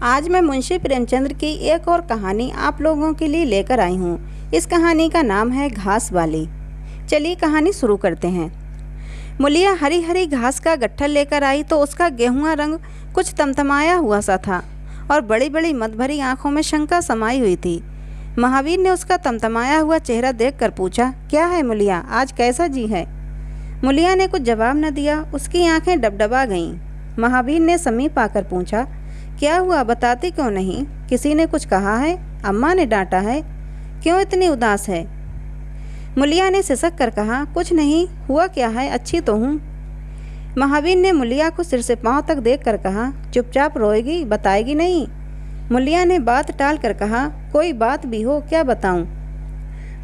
आज मैं मुंशी प्रेमचंद की एक और कहानी आप लोगों के लिए लेकर आई हूँ। इस कहानी का नाम है घास वाली। चलिए कहानी शुरू करते हैं। मुलिया हरी हरी घास का गट्ठल लेकर आई तो उसका गेहुआ रंग कुछ तमतमाया हुआ सा था और बड़ी बड़ी मदभरी आंखों में शंका समाई हुई थी। महावीर ने उसका तमतमाया हुआ चेहरा देखकर पूछा, क्या है मुलिया, आज कैसा जी है? मुलिया ने कुछ जवाब न दिया। उसकी आंखें डबडबा गईं। महावीर ने समीप आकर पूछा, क्या हुआ, बताती क्यों नहीं? किसी ने कुछ कहा है? अम्मा ने डांटा है? क्यों इतनी उदास है? मुलिया ने सिसक कर कहा, कुछ नहीं, हुआ क्या है, अच्छी तो हूँ। महावीर ने मुलिया को सिर से पांव तक देखकर कहा, चुपचाप रोएगी, बताएगी नहीं? मुलिया ने बात टाल कर कहा, कोई बात भी हो, क्या बताऊं?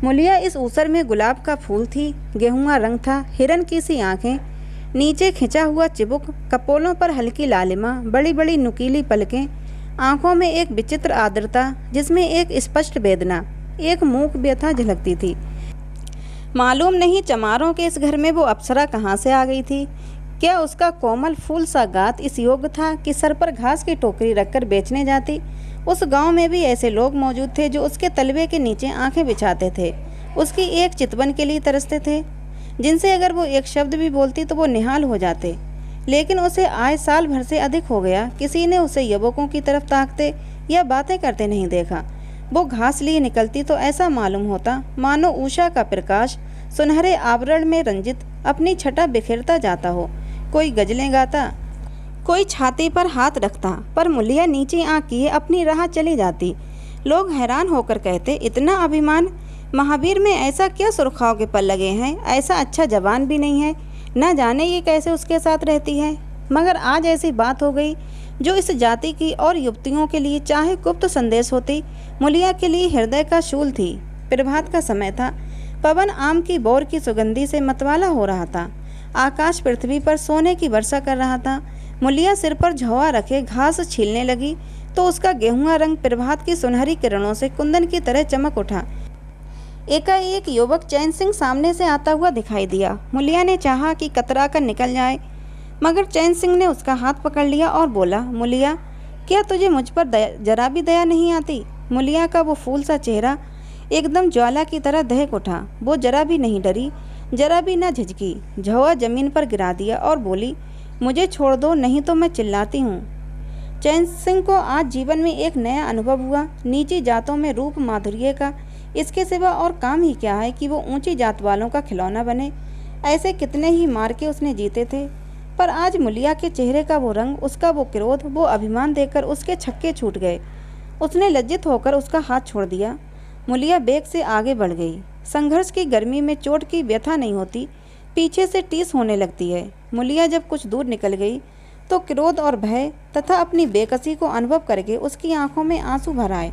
मुलिया इस ऊसर में गुलाब का फूल थी, गेहुआ रंग था, हिरन की सी आंखें, नीचे खिंचा हुआ चिबुक, कपोलों पर हल्की लालिमा, बड़ी बड़ी नुकीली पलकें, आंखों में एक विचित्र आर्द्रता जिसमें एक स्पष्ट वेदना, एक मूक व्यथा झलकती थी। मालूम नहीं चमारों के इस घर में वो अप्सरा कहाँ से आ गई थी। क्या उसका कोमल फूल सा गात इस योग्य था कि सर पर घास की टोकरी रखकर बेचने जाती? उस गांव में भी ऐसे लोग मौजूद थे जो उसके तलवे के नीचे आंखें बिछाते थे, उसकी एक चितवन के लिए तरसते थे, जिनसे अगर वो एक शब्द भी बोलती तो वो निहाल हो जाते। लेकिन उसे आए साल भर से अधिक हो गया, किसी ने उसे युवकों की तरफ ताकते या बातें करते नहीं देखा। वो घास लिए निकलती तो ऐसा मालूम होता मानो उषा का प्रकाश सुनहरे आवरण में रंजित अपनी छटा बिखेरता जाता हो। कोई गजलें गाता, कोई छाती पर हाथ रखता, पर मुलिया नीची आँख किए अपनी राह चली जाती। लोग हैरान होकर कहते, इतना अभिमान, महावीर में ऐसा क्या सुरखाव के पल लगे हैं? ऐसा अच्छा जवान भी नहीं है, न जाने ये कैसे उसके साथ रहती है। मगर आज ऐसी बात हो गई जो इस जाति की और युवतियों के लिए चाहे गुप्त संदेश होती, मुलिया के लिए हृदय का शूल थी। प्रभात का समय था, पवन आम की बोर की सुगंधी से मतवाला हो रहा था, आकाश पृथ्वी पर सोने की वर्षा कर रहा था। मुलिया सिर पर झोआ रखे घास छीलने लगी तो उसका गेहुआ रंग प्रभात की सुनहरी किरणों से कुंदन की तरह चमक उठा। एकाएक युवक चैन सिंह सामने से आता हुआ दिखाई दिया। मुलिया ने चाहा कि कतरा कर निकल जाए, मगर चैन सिंह ने उसका हाथ पकड़ लिया और बोला, मुलिया, क्या तुझे मुझ पर जरा भी दया नहीं आती? मुलिया का वो फूल सा चेहरा एकदम ज्वाला की तरह दहक उठा। वो जरा भी नहीं डरी, जरा भी न झिझकी, झोआ जमीन पर गिरा दिया और बोली, मुझे छोड़ दो, नहीं तो मैं चिल्लाती हूँ। चैन सिंह को आज जीवन में एक नया अनुभव हुआ। नीची जातों में रूप माधुर्य का इसके सिवा और काम ही क्या है कि वो ऊंची जात वालों का खिलौना बने। ऐसे कितने ही मार के उसने जीते थे, पर आज मुलिया के चेहरे का वो रंग, उसका वो क्रोध, वो अभिमान देखकर उसके छक्के छूट गए। उसने लज्जित होकर उसका हाथ छोड़ दिया। मुलिया बेग से आगे बढ़ गई। संघर्ष की गर्मी में चोट की व्यथा नहीं होती, पीछे से टीस होने लगती है। मुलिया जब कुछ दूर निकल गई तो क्रोध और भय तथा अपनी बेकसी को अनुभव करके उसकी आंखों में आंसू भर आए।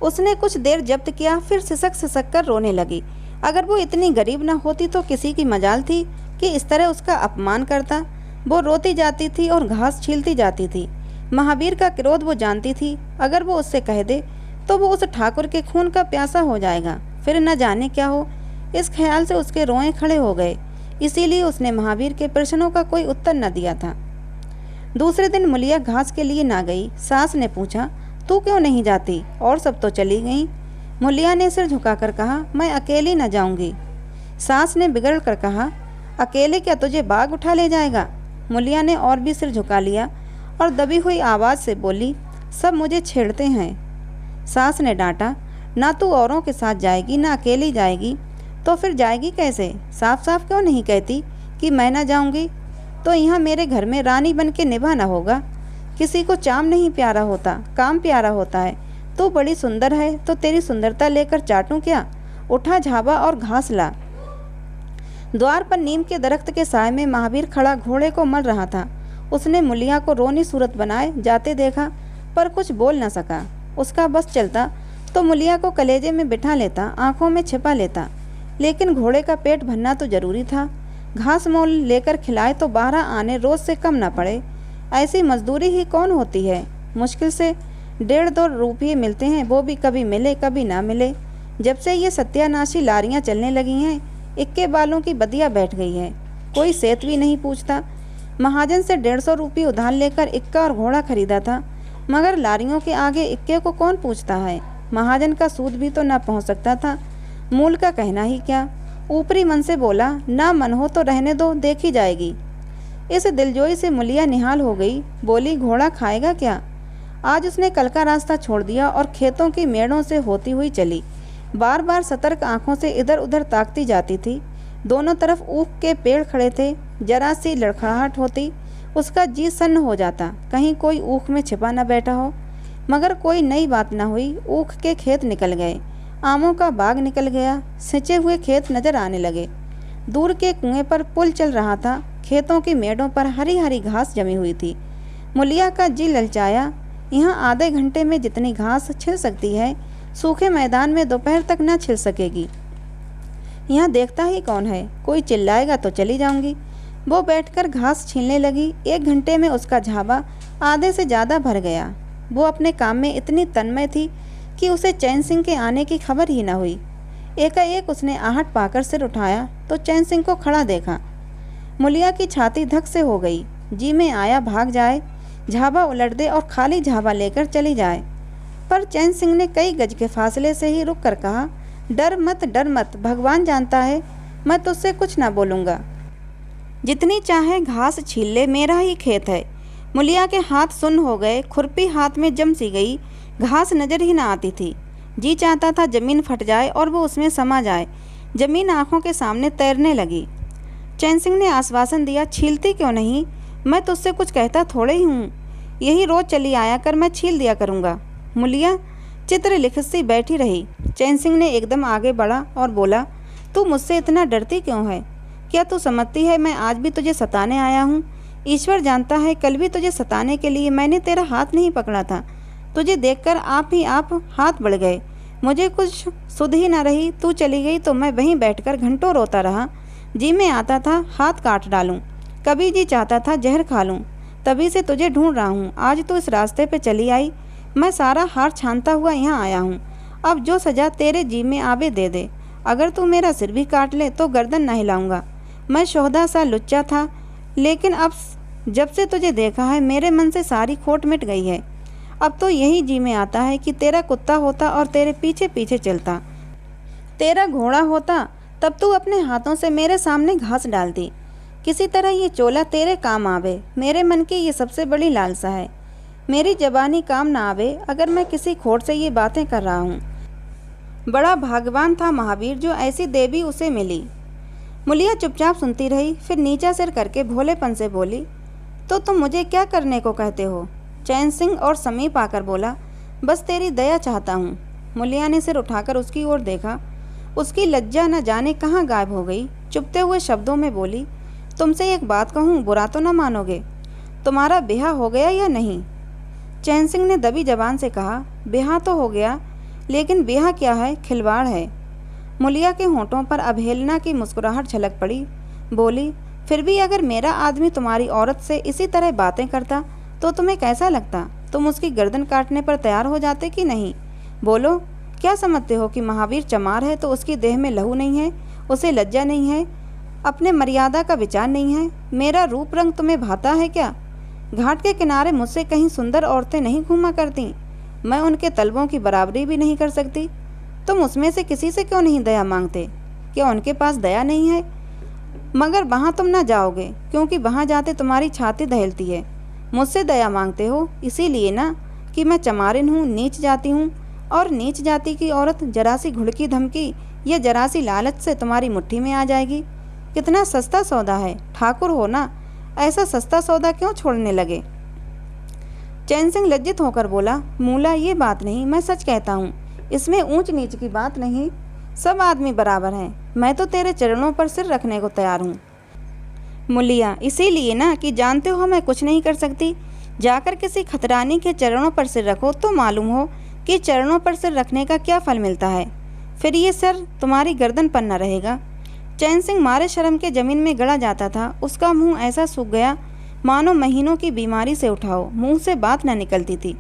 उसने कुछ देर जब्त किया, फिर सिसक कर रोने लगी। अगर वो इतनी गरीब न होती तो किसी की मजाल थी कि इस तरह उसका अपमान करता। वो रोती जाती थी और घास छीलती जाती थी। महावीर का क्रोध वो जानती थी, अगर वो उससे कह दे तो वो उस ठाकुर के खून का प्यासा हो जाएगा, फिर न जाने क्या हो। इस ख्याल से उसके रोए खड़े हो गए। इसीलिए उसने महावीर के प्रश्नों का कोई उत्तर न दिया था। दूसरे दिन मुलिया घास के लिए ना गई। सास ने पूछा, तू क्यों नहीं जाती? और सब तो चली गईं। मुलिया ने सिर झुकाकर कहा, मैं अकेली न जाऊंगी। सास ने बिगड़ कर कहा, अकेले क्या तुझे बाग उठा ले जाएगा? मुलिया ने और भी सिर झुका लिया और दबी हुई आवाज़ से बोली, सब मुझे छेड़ते हैं। सास ने डांटा, ना तू औरों के साथ जाएगी ना अकेली जाएगी, तो फिर जाएगी कैसे? साफ साफ क्यों नहीं कहती कि मैं ना जाऊंगी? तो यहाँ मेरे घर में रानी बन के निभाना होगा। किसी को चाम नहीं प्यारा होता, काम प्यारा होता है। तू बड़ी सुंदर है तो तेरी सुंदरता लेकर चाटूं क्या? उठा झाबा और घास ला। द्वार पर नीम के दरख्त के साय में महावीर खड़ा घोड़े को मल रहा था। उसने मुलिया को रोनी सूरत बनाए जाते देखा, पर कुछ बोल न सका। उसका बस चलता तो मुलिया को कलेजे में बिठा लेता, आंखों में छिपा लेता, लेकिन घोड़े का पेट भरना तो जरूरी था। घास मोल लेकर खिलाए तो 12 आने रोज से कम न पड़े। ऐसी मजदूरी ही कौन होती है? मुश्किल से 1.5-2 रुपये मिलते हैं, वो भी कभी मिले कभी ना मिले। जब से ये सत्यानाशी लारियां चलने लगी हैं, इक्के बालों की बदिया बैठ गई है। कोई सेत भी नहीं पूछता। महाजन से 150 रुपये उधार लेकर इक्का और घोड़ा खरीदा था। मगर लारियों के आगे इक्के को कौन पूछता है। महाजन का सूद भी तो न पहुँच सकता था, मूल का कहना ही क्या। ऊपरी मन से बोला, ना मन हो तो रहने दो, देखी जाएगी। इस दिलजोई से मुलिया निहाल हो गई। बोली, घोड़ा खाएगा क्या। आज उसने कल का रास्ता छोड़ दिया और खेतों की मेड़ों से होती हुई चली। बार बार सतर्क आंखों से इधर उधर ताकती जाती थी। दोनों तरफ ऊख के पेड़ खड़े थे। जरा सी लड़खड़ाहट होती, उसका जी सन्न हो जाता, कहीं कोई ऊख में छिपा न बैठा हो। मगर कोई नई बात न हुई। ऊख के खेत निकल गए, आमों का बाग निकल गया, सिंचे हुए खेत नजर आने लगे। दूर के कुएं पर पुल चल रहा था। खेतों की मेड़ों पर हरी हरी घास जमी हुई थी। मुलिया का जी ललचाया। यहाँ आधे घंटे में जितनी घास छिल सकती है, सूखे मैदान में दोपहर तक न छिल सकेगी। यहाँ देखता ही कौन है, कोई चिल्लाएगा तो चली जाऊंगी। वो बैठकर घास छीलने लगी। 1 घंटे में उसका झाबा आधे से ज़्यादा भर गया। वो अपने काम में इतनी तन्मय थी कि उसे चैन सिंह के आने की खबर ही न हुई। एकाएक उसने आहट पाकर सिर उठाया तो चैन सिंह को खड़ा देखा। मुलिया की छाती धक से हो गई। जी में आया भाग जाए, झाबा उलट दे और खाली झाबा लेकर चली जाए। पर चैन सिंह ने कई गज के फासले से ही रुक कर कहा, डर मत, भगवान जानता है मैं तुझसे कुछ ना बोलूँगा। जितनी चाहे घास छील ले, मेरा ही खेत है। मुलिया के हाथ सुन्न हो गए, खुरपी हाथ में जम सी गई, घास नज़र ही ना आती थी। जी चाहता था ज़मीन फट जाए और वो उसमें समा जाए। ज़मीन आँखों के सामने तैरने लगी। चैन सिंह ने आश्वासन दिया, छीलती क्यों नहीं, मैं तुझसे कुछ कहता थोड़े ही हूँ। यही रोज़ चली आया कर, मैं छील दिया करूँगा। मुलिया चित्र लिखित सी बैठी रही। चैन सिंह ने एकदम आगे बढ़ा और बोला, तू मुझसे इतना डरती क्यों है। क्या तू समझती है मैं आज भी तुझे सताने आया हूँ। ईश्वर जानता है कल भी तुझे सताने के लिए मैंने तेरा हाथ नहीं पकड़ा था। तुझे देखकर आप ही आप हाथ बढ़ गए। मुझे कुछ सुध ही न रही। तू चली गई तो मैं वहीं बैठकर घंटों रोता रहा। जी में आता था हाथ काट डालूं, कभी जी चाहता था जहर खा लूं। तभी से तुझे ढूंढ रहा हूँ। आज तू इस रास्ते पे चली आई, मैं सारा हार छानता हुआ यहाँ आया हूँ। अब जो सज़ा तेरे जी में आवे दे दे। अगर तू मेरा सिर भी काट ले तो गर्दन न हिलाऊंगा। मैं शोहदा सा लुच्चा था, लेकिन अब जब से तुझे देखा है मेरे मन से सारी खोट मिट गई है। अब तो यही जी में आता है कि तेरा कुत्ता होता और तेरे पीछे पीछे चलता, तेरा घोड़ा होता, तब तू अपने हाथों से मेरे सामने घास डालती। किसी तरह ये चोला तेरे काम आवे, मेरे मन की ये सबसे बड़ी लालसा है। मेरी जबानी काम ना आवे अगर मैं किसी खोट से ये बातें कर रहा हूँ। बड़ा भाग्यवान था महावीर जो ऐसी देवी उसे मिली। मुलिया चुपचाप सुनती रही, फिर नीचा सिर करके भोलेपन से बोली, तो तुम मुझे क्या करने को कहते हो। चैन सिंह और समीप आकर बोला, बस तेरी दया चाहता हूँ। मुलिया ने सिर उठाकर उसकी ओर देखा। उसकी लज्जा न जाने कहाँ गायब हो गई। चुपते हुए शब्दों में बोली, तुमसे एक बात कहूँ, बुरा तो न मानोगे। तुम्हारा ब्याह हो गया या नहीं। चैन सिंह ने दबी जबान से कहा, ब्याह तो हो गया, लेकिन ब्याह क्या है, खिलवाड़ है। मुलिया के होंठों पर अवहेलना की मुस्कुराहट झलक पड़ी। बोली, फिर भी अगर मेरा आदमी तुम्हारी औरत से इसी तरह बातें करता तो तुम्हें कैसा लगता। तुम उसकी गर्दन काटने पर तैयार हो जाते कि नहीं। बोलो, क्या समझते हो कि महावीर चमार है तो उसकी देह में लहू नहीं है, उसे लज्जा नहीं है, अपने मर्यादा का विचार नहीं है। मेरा रूप रंग तुम्हें भाता है क्या। घाट के किनारे मुझसे कहीं सुंदर औरतें नहीं घूमा करती, मैं उनके तलबों की बराबरी भी नहीं कर सकती। तुम उसमें से किसी से क्यों नहीं दया मांगते। क्या उनके पास दया नहीं है। मगर वहाँ तुम ना जाओगे, क्योंकि वहाँ जाते तुम्हारी छाती दहलती है। मुझसे दया मांगते हो इसीलिए ना कि मैं चमारिन हूँ, नीच जाती हूँ। और नीच जाति की औरत जरा सी घुड़की धमकी या जरा सी लालच से तुम्हारी मुट्ठी में आ जाएगी। कितना सस्ता सौदा है। ठाकुर हो ना, ऐसा सस्ता सौदा क्यों छोड़ने लगे। चैन सिंह लज्जित होकर बोला, मूला ये बात नहीं, मैं सच कहता हूँ, इसमें ऊंच नीच की बात नहीं, सब आदमी बराबर हैं। मैं तो तेरे चरणों पर सिर रखने को तैयार हूँ। मुलिया, इसीलिए ना कि जानते हो मैं कुछ नहीं कर सकती। जाकर किसी खतरानी के चरणों पर सिर रखो तो मालूम हो कि चरणों पर सिर रखने का क्या फल मिलता है। फिर ये सर तुम्हारी गर्दन पर न रहेगा। चैन सिंह मारे शर्म के जमीन में गड़ा जाता था। उसका मुंह ऐसा सूख गया मानो महीनों की बीमारी से उठाओ, मुंह से बात न निकलती थी।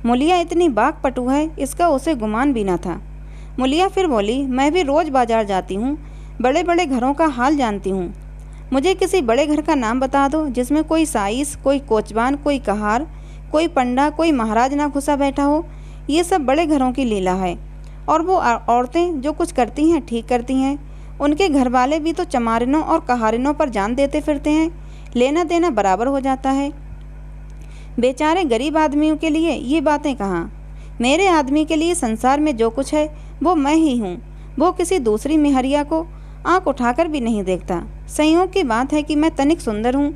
मुलिया इतनी बाकपटू है, इसका उसे गुमान भी न था। मुलिया फिर बोली, मैं भी रोज़ बाजार जाती हूँ, बड़े बड़े घरों का हाल जानती हूँ। मुझे किसी बड़े घर का नाम बता दो जिसमें कोई साइस, कोई कोचवान, कोई कहार, कोई पंडा कोई महाराज ना घुसा बैठा हो। ये सब बड़े घरों की लीला है। और वो औरतें जो कुछ करती हैं ठीक करती हैं। उनके घर वाले भी तो चमारिनों और कहारिनों पर जान देते फिरते हैं, लेना देना बराबर हो जाता है। बेचारे गरीब आदमियों के लिए ये बातें कहाँ। मेरे आदमी के लिए संसार में जो कुछ है वो मैं ही हूँ। वो किसी दूसरी मेहरिया को आंख उठाकर भी नहीं देखता। संयोग की बात है कि मैं तनिक सुंदर हूँ,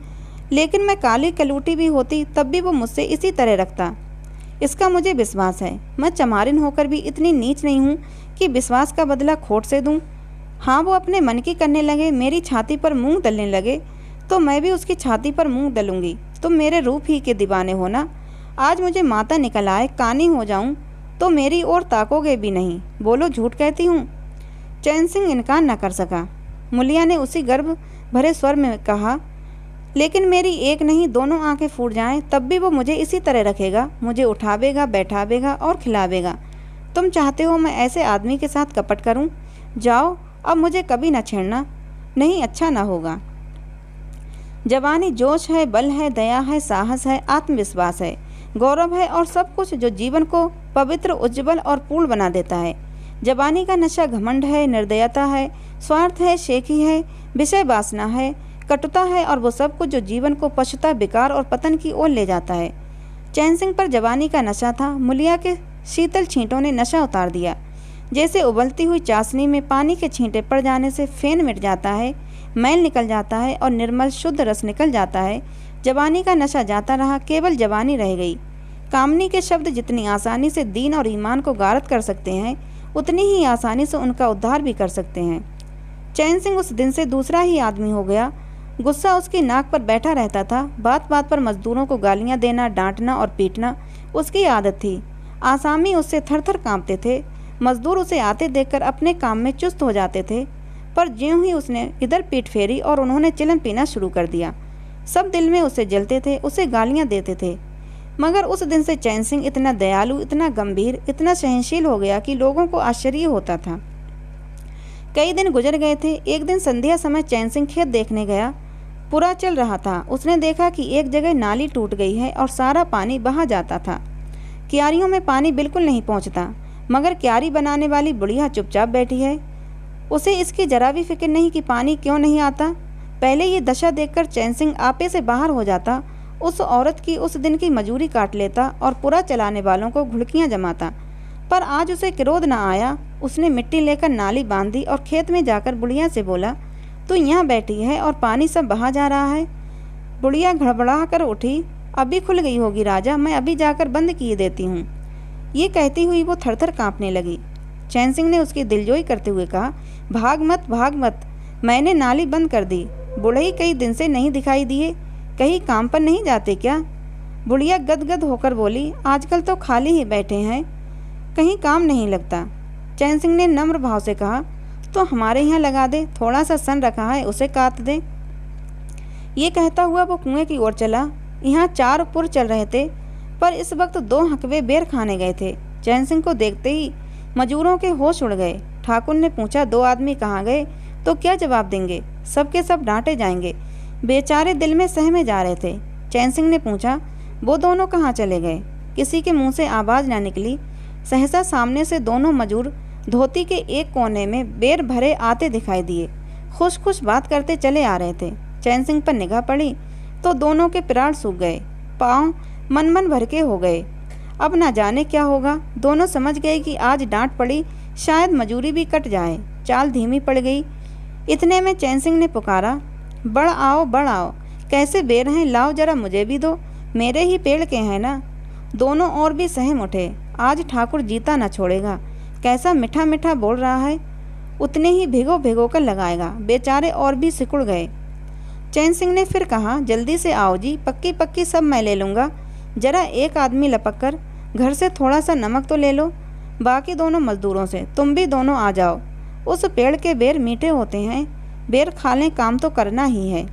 लेकिन मैं काली कलूटी भी होती तब भी वो मुझसे इसी तरह रखता। इसका मुझे विश्वास है। मैं चमारिन होकर भी इतनी नीच नहीं हूँ कि विश्वास का बदला खोट से दूँ। हाँ, वो अपने मन की करने लगे, मेरी छाती पर मूंग दलने लगे तो मैं भी उसकी छाती पर मूंग दलूंगी। तुम मेरे रूप ही के दीवाने हो ना। आज मुझे माता निकल आए, कानी हो जाऊं तो मेरी ओर ताकोगे भी नहीं। बोलो, झूठ कहती हूँ? चैन सिंह इनकार न कर सका। मुलिया ने उसी गर्व भरे स्वर में कहा, लेकिन मेरी एक नहीं दोनों आंखें फूट जाएं तब भी वो मुझे इसी तरह रखेगा, मुझे उठावेगा, बैठावेगा और खिलावेगा। तुम चाहते हो मैं ऐसे आदमी के साथ कपट करूं? जाओ, अब मुझे कभी न छेड़ना, नहीं अच्छा ना होगा। जवानी जोश है, बल है, दया है, साहस है, आत्मविश्वास है, गौरव है और सब कुछ जो जीवन को पवित्र, उज्ज्वल और पूर्ण बना देता है। जवानी का नशा घमंड है, निर्दयता है, स्वार्थ है, शेखी है, विषय वासना है, कटुता है और वो सब कुछ जो जीवन को पशुता, बेकार और पतन की ओर ले जाता है। चैन सिंह पर जवानी का नशा था। मुलिया के शीतल छींटों ने नशा उतार दिया। जैसे उबलती हुई चाशनी में पानी के छींटे पड़ जाने से फेन मिट जाता है, मैल निकल जाता है और निर्मल शुद्ध रस निकल जाता है। जवानी का नशा जाता रहा, केवल जवानी रह गई। कामनी के शब्द जितनी आसानी से दीन और ईमान को गारत कर सकते हैं, उतनी ही आसानी से उनका उद्धार भी कर सकते हैं। चैन सिंह उस दिन से दूसरा ही आदमी हो गया। गुस्सा उसकी नाक पर बैठा रहता था। बात बात पर मजदूरों को गालियां देना, डांटना और पीटना उसकी आदत थी। आसामी उससे थर थर काँपते थे। मजदूर उसे आते देखकर अपने काम में चुस्त हो जाते थे, पर ज्यों ही उसने इधर पीठ फेरी और उन्होंने चिलम पीना शुरू कर दिया। सब दिल में उसे जलते थे, उसे गालियां देते थे। मगर उस दिन से चैन सिंह इतना दयालु, इतना गंभीर, इतना सहनशील हो गया कि लोगों को आश्चर्य होता था। कई दिन गुजर गए थे। एक दिन संध्या समय चैन सिंह खेत देखने गया। पूरा चल रहा था। उसने देखा कि एक जगह नाली टूट गई है और सारा पानी बहा जाता था। क्यारियों में पानी बिल्कुल नहीं पहुंचता, मगर क्यारी बनाने वाली बुढ़िया चुपचाप बैठी है। उसे इसकी जरा भी फिक्र नहीं कि पानी क्यों नहीं आता। पहले ये दशा देखकर चैन सिंह आपे से बाहर हो जाता, उस औरत की उस दिन की मजूरी काट लेता और पूरा चलाने वालों को घुड़कियां जमाता। पर आज उसे क्रोध न आया। उसने मिट्टी लेकर नाली बांध दी और खेत में जाकर बुढ़िया से बोला, तू यहाँ बैठी है और पानी सब बहा जा रहा है। बुढ़िया घड़बड़ा कर उठी, अभी खुल गई होगी राजा, मैं अभी जाकर बंद किए देती हूँ। ये कहती हुई वो थरथर काँपने लगी। चैन सिंह ने उसकी दिलजोई करते हुए कहा, भाग मत, भाग मत, मैंने नाली बंद कर दी। बुढ़ई कई दिन से नहीं दिखाई दिए, कहीं काम पर नहीं जाते क्या? बुढ़िया गदगद होकर बोली, आजकल तो खाली ही बैठे हैं, कहीं काम नहीं लगता। चैन सिंह ने नम्र भाव से कहा, तो हमारे यहाँ लगा दे, थोड़ा सा सन रखा है, उसे काट दे। ये कहता हुआ वो कुएं की ओर चला। यहाँ 4 पुर चल रहे थे, पर इस वक्त 2 हकवे बेर खाने गए थे। चैन सिंह को देखते ही मजूरों के होश उड़ गए। ठाकुर ने पूछा, 2 आदमी कहाँ गए? तो क्या जवाब देंगे? सबके सब डांटे जाएंगे। बेचारे दिल में सहमे जा रहे थे। चैन सिंह ने पूछा, वो दोनों कहाँ चले गए? किसी के मुंह से आवाज़ ना निकली। सहसा सामने से दोनों मजूर धोती के एक कोने में बेर भरे आते दिखाई दिए। खुश खुश बात करते चले आ रहे थे। चैन सिंह पर निगाह पड़ी तो दोनों के प्राण सूख गए, पाँव मन मन भर के हो गए। अब ना जाने क्या होगा। दोनों समझ गए कि आज डांट पड़ी, शायद मजूरी भी कट जाए। चाल धीमी पड़ गई। इतने में चैन सिंह ने पुकारा, बढ़ आओ, बढ़ आओ, कैसे बेर हैं, लाओ जरा मुझे भी दो, मेरे ही पेड़ के हैं ना। दोनों और भी सहम उठे। आज ठाकुर जीता न छोड़ेगा, कैसा मीठा मीठा बोल रहा है, उतने ही भिगो भिगो कर लगाएगा। बेचारे और भी सिकुड़ गए। चैन सिंह ने फिर कहा, जल्दी से आओ जी, पक्की पक्की सब मैं ले लूँगा। जरा एक आदमी लपक कर घर से थोड़ा सा नमक तो ले लो। बाकी दोनों मजदूरों से तुम भी दोनों आ जाओ। उस पेड़ के बेर मीठे होते हैं, बेर खा लें, काम तो करना ही है।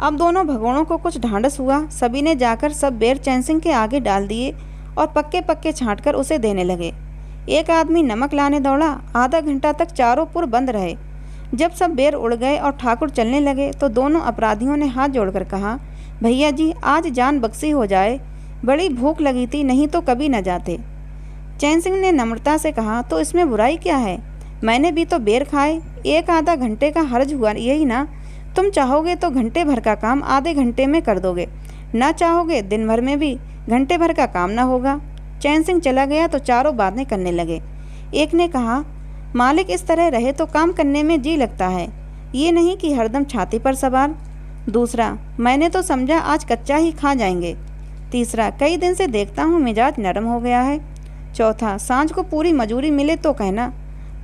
अब दोनों भगोड़ों को कुछ ढांढस हुआ। सभी ने जाकर सब बेर चैन सिंह के आगे डाल दिए और पक्के पक्के छाँट कर उसे देने लगे। एक आदमी नमक लाने दौड़ा। आधा घंटा तक चारों पुर बंद रहे। जब सब बेर उड़ गए और ठाकुर चलने लगे तो दोनों अपराधियों ने हाथ जोड़कर कहा, भैया जी, आज जान बख्शी हो जाए, बड़ी भूख लगी थी, नहीं तो कभी न जाते। चैन सिंह ने नम्रता से कहा, तो इसमें बुराई क्या है? मैंने भी तो बेर खाए, एक आधा घंटे का हर्ज हुआ यही ना। तुम चाहोगे तो घंटे भर का काम आधे घंटे में कर दोगे, ना चाहोगे दिन भर में भी घंटे भर का काम ना होगा। चैन सिंह चला गया तो चारों बातें करने लगे। एक ने कहा, मालिक इस तरह रहे तो काम करने में जी लगता है, ये नहीं कि हरदम छाती पर सवार। दूसरा, मैंने तो समझा आज कच्चा ही खा जाएंगे। तीसरा, कई दिन से देखता हूँ मिजाज नरम हो गया है। चौथा, सांझ को पूरी मजूरी मिले तो कहना।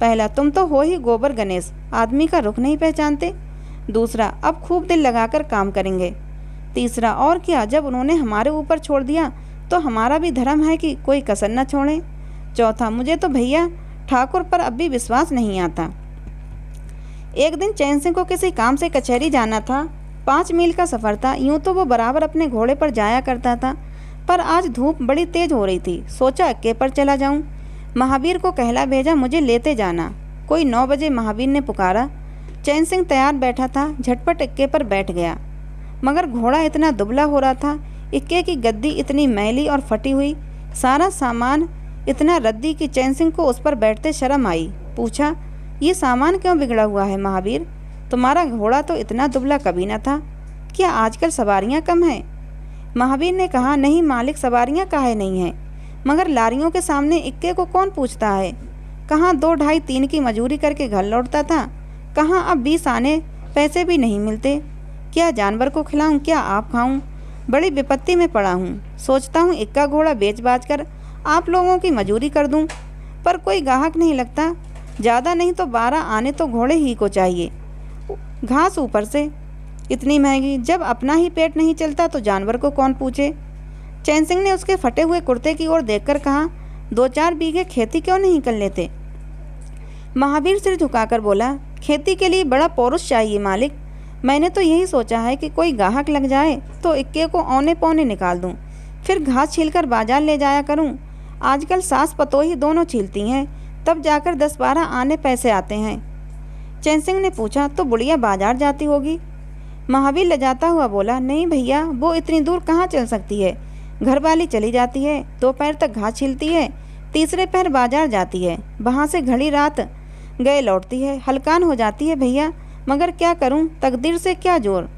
पहला, तुम तो हो ही गोबर गणेश, आदमी का रुख नहीं पहचानते। दूसरा, अब खूब दिल लगाकर काम करेंगे। तीसरा, और क्या, जब उन्होंने हमारे ऊपर छोड़ दिया तो हमारा भी धर्म है कि कोई कसर न छोड़ें। चौथा, मुझे तो भैया ठाकुर पर अब भी विश्वास नहीं आता। एक दिन चैन सिंह को किसी काम से कचहरी जाना था। 5 मील का सफ़र था। यूँ तो वो बराबर अपने घोड़े पर जाया करता था, पर आज धूप बड़ी तेज हो रही थी। सोचा अक्के पर चला जाऊं। महावीर को कहला भेजा, मुझे लेते जाना। कोई 9 बजे महावीर ने पुकारा। चैन सिंह तैयार बैठा था, झटपट इक्के पर बैठ गया, मगर घोड़ा इतना दुबला हो रहा था, इक्के की गद्दी इतनी मैली और फटी हुई, सारा सामान इतना रद्दी कि चैन सिंह को उस पर बैठते शर्म आई। पूछा, ये सामान क्यों बिगड़ा हुआ है महावीर? तुम्हारा घोड़ा तो इतना दुबला कभी न था, क्या आजकल सवारियां कम हैं? महावीर ने कहा, नहीं मालिक, सवारियां काहे नहीं हैं, मगर लारियों के सामने इक्के को कौन पूछता है? कहाँ 2 ढाई 3 की मजूरी करके घर लौटता था, कहाँ अब 20 आने पैसे भी नहीं मिलते। क्या जानवर को खिलाऊं, क्या आप खाऊं? बड़ी विपत्ति में पड़ा हूँ। सोचता हूँ इक्का घोड़ा बेच बाच कर आप लोगों की मजूरी कर दूं, पर कोई गाहक नहीं लगता। ज़्यादा नहीं तो 12 आने तो घोड़े ही को चाहिए, घास ऊपर से इतनी महंगी। जब अपना ही पेट नहीं चलता तो जानवर को कौन पूछे? चैन सिंह ने उसके फटे हुए कुर्ते की ओर देखकर कहा, 2-4 बीघे खेती क्यों नहीं कर लेते? महावीर सिर झुकाकर बोला, खेती के लिए बड़ा पौरुष चाहिए मालिक। मैंने तो यही सोचा है कि कोई गाहक लग जाए तो इक्के को औने पौने निकाल दूं, फिर घास छीलकर बाजार ले जाया करूं। आजकल सास पतोही दोनों छीलती हैं, तब जाकर 10-12 आने पैसे आते हैं। चैन सिंह ने पूछा, तो बुढ़िया बाजार जाती होगी? महावीर लजाता हुआ बोला, नहीं भैया, वो इतनी दूर कहाँ चल सकती है। घर वाली चली जाती है, दोपहर तक घास छीलती है, तीसरे पहर बाजार जाती है, वहाँ से घड़ी रात गए लौटती है, हलकान हो जाती है भैया, मगर क्या करूँ, तकदीर से क्या जोर।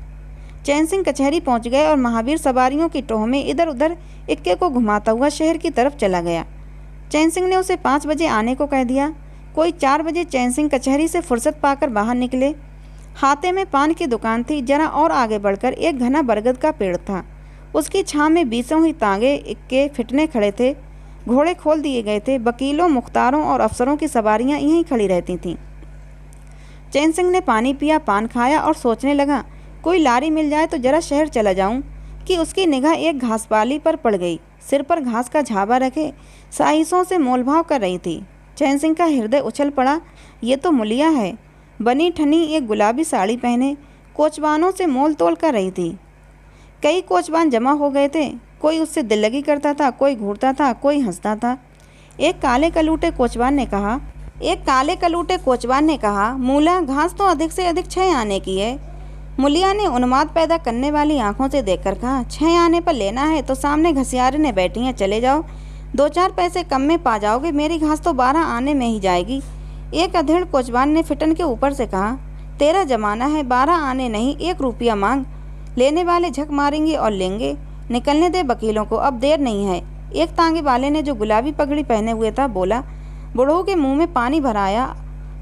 चैन सिंह कचहरी पहुँच गए और महावीर सवारियों की टोह में इधर उधर इक्के को घुमाता हुआ शहर की तरफ चला गया। चैन सिंह ने उसे 5 बजे आने को कह दिया। कोई 4 बजे चैन सिंह कचहरी से फुर्सत पाकर बाहर निकले। हाथे में पान की दुकान थी। जरा और आगे बढ़कर एक घना बरगद का पेड़ था। उसकी छां में बीसों ही तांगे इक्के फिटने खड़े थे। घोड़े खोल दिए गए थे। वकीलों, मुख्तारों और अफसरों की सवारियां यहीं खड़ी रहती थीं। चैन सिंह ने पानी पिया, पान खाया और सोचने लगा, कोई लारी मिल जाए तो जरा शहर चला जाऊं, कि उसकी निगाह एक घासपाली पर पड़ गई। सिर पर घास का झाबा रखे साइसों से मोलभाव कर रही थी। चैन सिंह का हृदय उछल पड़ा। ये तो मुलिया है, बनी ठनी एक गुलाबी साड़ी पहने कोचवानों से मोल तोल कर रही थी। कई कोचवान जमा हो गए थे। कोई उससे दिल लगी करता था, कोई घूरता था, कोई हंसता था। एक काले कलूटे कोचवान ने कहा, मूला, घास तो अधिक से अधिक 6 आने की है। मुलिया ने उन्माद पैदा करने वाली आंखों से देखकर कहा, 6 आने पर लेना है तो सामने घसियारे ने बैठी हैं, चले जाओ, 2-4 पैसे कम में पा जाओगे। मेरी घास तो 12 आने में ही जाएगी। एक अधेड़ कोचवान ने फिटन के ऊपर से कहा, तेरा जमाना है, 12 आने नहीं, 1 रुपया मांग। लेने वाले झक मारेंगे और लेंगे। निकलने दे वकीलों को, अब देर नहीं है। एक तांगे वाले ने, जो गुलाबी पगड़ी पहने हुए था, बोला। बूढ़ों के मुंह में पानी भराया।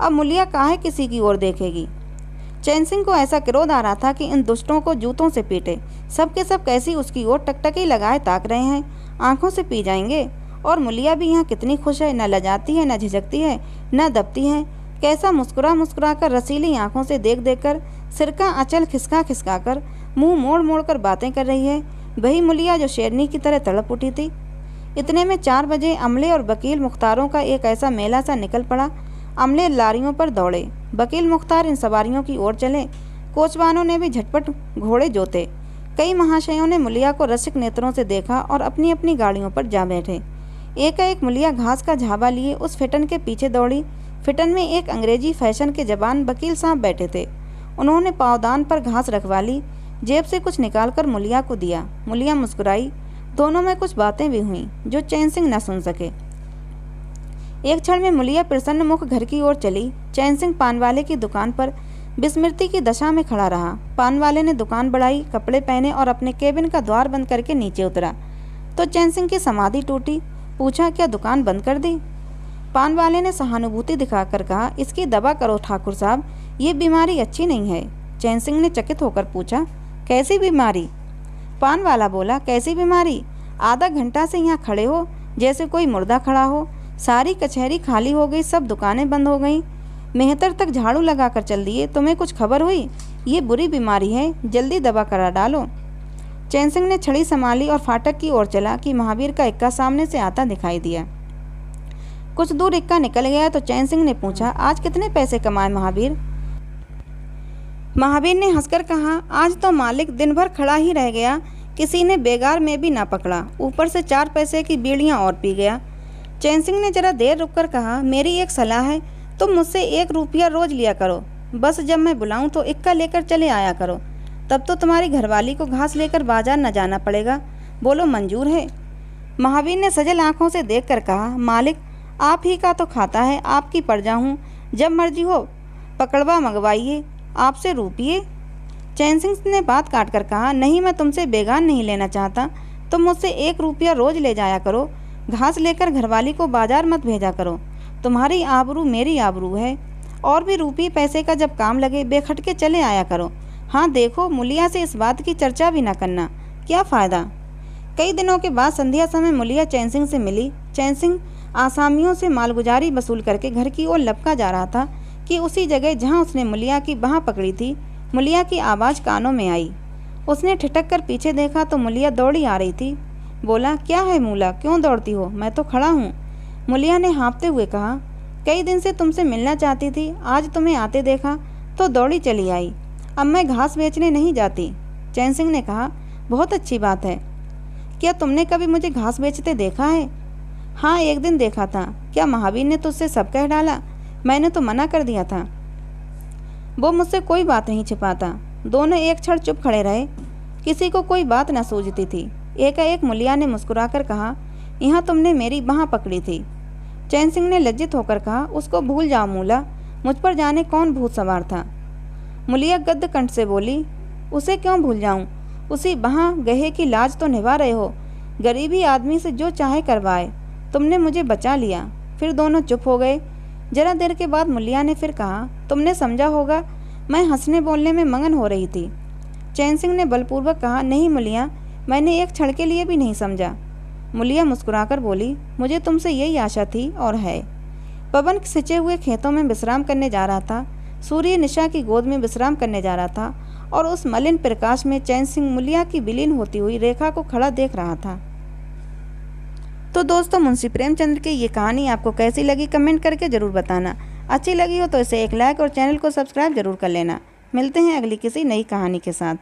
अब मुलिया काहे किसी की ओर देखेगी। चैन सिंह को ऐसा क्रोध आ रहा था कि इन दुष्टों को जूतों से पीटे। सब के सब कैसी उसकी ओर टकटकी लगाए ताक रहे हैं, आंखों से पी जाएंगे। और मुलिया भी यहाँ कितनी खुश है, न लजाती है, न झिझकती है, न दबती है। कैसा मुस्कुरा मुस्कुरा कर, रसीली आंखों से देख देख कर, सिर का आंचल खिसका खिसका कर, मुंह मोड़ मोड़ कर बातें कर रही है। वही मुलिया जो शेरनी की तरह तड़प उठी थी। इतने में 4 बजे अमले और वकील मुख्तारों का एक ऐसा मेला सा निकल पड़ा। अमले लारियों पर दौड़े, वकील मुख्तार इन सवारियों की ओर चले। कोचवानों ने भी झटपट घोड़े जोते। कई महाशयों ने मुलिया को रसिक नेत्रों से देखा और अपनी अपनी गाड़ियों पर जा बैठे। एक मुलिया घास का झाबा लिए उस फिटन के पीछे दौड़ी। फिटन में एक अंग्रेजी फैशन के जवान वकील साहब बैठे थे। उन्होंने पावदान पर घास रखवा ली, जेब से कुछ निकालकर मुलिया को दिया। मुलिया मुस्कुराई। दोनों में कुछ बातें भी हुईं जो चैन सिंह न सुन सके। एक क्षण में मुलिया प्रसन्न मुख घर की ओर चली। चैन सिंह पान वाले की दुकान पर विस्मृति की दशा में खड़ा रहा। पान वाले ने दुकान बढ़ाई, कपड़े पहने और अपने केबिन का द्वार बंद करके नीचे उतरा तो चैन सिंह की समाधि टूटी। पूछा, क्या दुकान बंद कर दी? पान वाले ने सहानुभूति दिखाकर कहा, इसकी दवा करो ठाकुर साहब, ये बीमारी अच्छी नहीं है। चैन सिंह ने चकित होकर पूछा, कैसी बीमारी? पान वाला बोला, कैसी बीमारी? आधा घंटा से यहाँ खड़े हो जैसे कोई मुर्दा खड़ा हो। सारी कचहरी खाली हो गई, सब दुकानें बंद हो गईं। मेहतर तक झाड़ू लगाकर चल दिए। तुम्हें कुछ खबर हुई? ये बुरी बीमारी है, जल्दी दवा करा डालो। चैन सिंह ने छड़ी संभाली और फाटक की ओर चला कि महावीर का इक्का सामने से आता दिखाई दिया। कुछ दूर इक्का निकल गया तो चैन सिंह ने पूछा, आज कितने पैसे कमाए महावीर? महावीर ने हंसकर कहा, आज तो मालिक दिन भर खड़ा ही रह गया, किसी ने बेगार में भी ना पकड़ा, ऊपर से 4 पैसे की बीड़ियाँ और पी गया। चैन सिंह ने जरा देर रुककर कहा, मेरी एक सलाह है, तुम मुझसे 1 रुपया रोज लिया करो, बस जब मैं बुलाऊं तो इक्का लेकर चले आया करो, तब तो तुम्हारी घरवाली को घास लेकर बाजार न जाना पड़ेगा। बोलो मंजूर है? महावीर ने सजल आंखों से देखकर कहा, मालिक आप ही का तो खाता है, आपकी प्रजा हूँ, जब मर्जी हो पकड़वा मंगवाइए, आपसे रुपये? चैन सिंह ने बात काट कर कहा, नहीं, मैं तुमसे बेगान नहीं लेना चाहता, तुम मुझसे 1 रुपया रोज ले जाया करो, घास लेकर घरवाली को बाजार मत भेजा करो, तुम्हारी आबरू मेरी आबरू है। और भी रुपये पैसे का जब काम लगे बेखटके चले आया करो। हाँ देखो, मुलिया से इस बात की चर्चा भी ना करना, क्या फ़ायदा। कई दिनों के बाद संध्या समय मुलिया चैन सिंह से मिली। चैन सिंह आसामियों से मालगुजारी वसूल करके घर की ओर लपका जा रहा था कि उसी जगह जहाँ उसने मुलिया की बाँह पकड़ी थी, मुलिया की आवाज़ कानों में आई। उसने ठिठक कर पीछे देखा तो मुलिया दौड़ी आ रही थी। बोला, क्या है मूला, क्यों दौड़ती हो? मैं तो खड़ा हूँ। मुलिया ने हाँफते हुए कहा, कई दिन से तुमसे मिलना चाहती थी, आज तुम्हें आते देखा तो दौड़ी चली आई। अब मैं घास बेचने नहीं जाती। चैन सिंह ने कहा, बहुत अच्छी बात है। क्या तुमने कभी मुझे घास बेचते देखा है? हाँ, एक दिन देखा था। क्या महावीर ने तुझसे सब कह डाला? मैंने तो मना कर दिया था। वो मुझसे कोई बात नहीं छिपाता। दोनों एक क्षण चुप खड़े रहे, किसी को कोई बात न सूझती थी। एकाएक मुलिया ने मुस्कुराकर कहा, यहाँ तुमने मेरी बाँह पकड़ी थी। चैन सिंह ने लज्जित होकर कहा, उसको भूल जाओ मूला, मुझ पर जाने कौन भूत सवार था। मुलिया गद्द कंठ से बोली, उसे क्यों भूल जाऊं? उसी बाँह गहे की लाज तो निभा रहे हो। गरीबी आदमी से जो चाहे करवाए, तुमने मुझे बचा लिया। फिर दोनों चुप हो गए। जरा देर के बाद मुलिया ने फिर कहा, तुमने समझा होगा मैं हंसने बोलने में मगन हो रही थी। चैन सिंह ने बलपूर्वक कहा, नहीं मुलिया, मैंने एक क्षण के लिए भी नहीं समझा। मुलिया मुस्कुराकर बोली, मुझे तुमसे यही आशा थी और है। पवन सिंचे हुए खेतों में विश्राम करने जा रहा था, सूर्य निशा की गोद में विश्राम करने जा रहा था और उस मलिन प्रकाश में चैन सिंह मुलिया की विलीन होती हुई रेखा को खड़ा देख रहा था। तो दोस्तों, मुंशी प्रेमचंद्र की ये कहानी आपको कैसी लगी कमेंट करके ज़रूर बताना। अच्छी लगी हो तो इसे एक लाइक और चैनल को सब्सक्राइब जरूर कर लेना। मिलते हैं अगली किसी नई कहानी के साथ।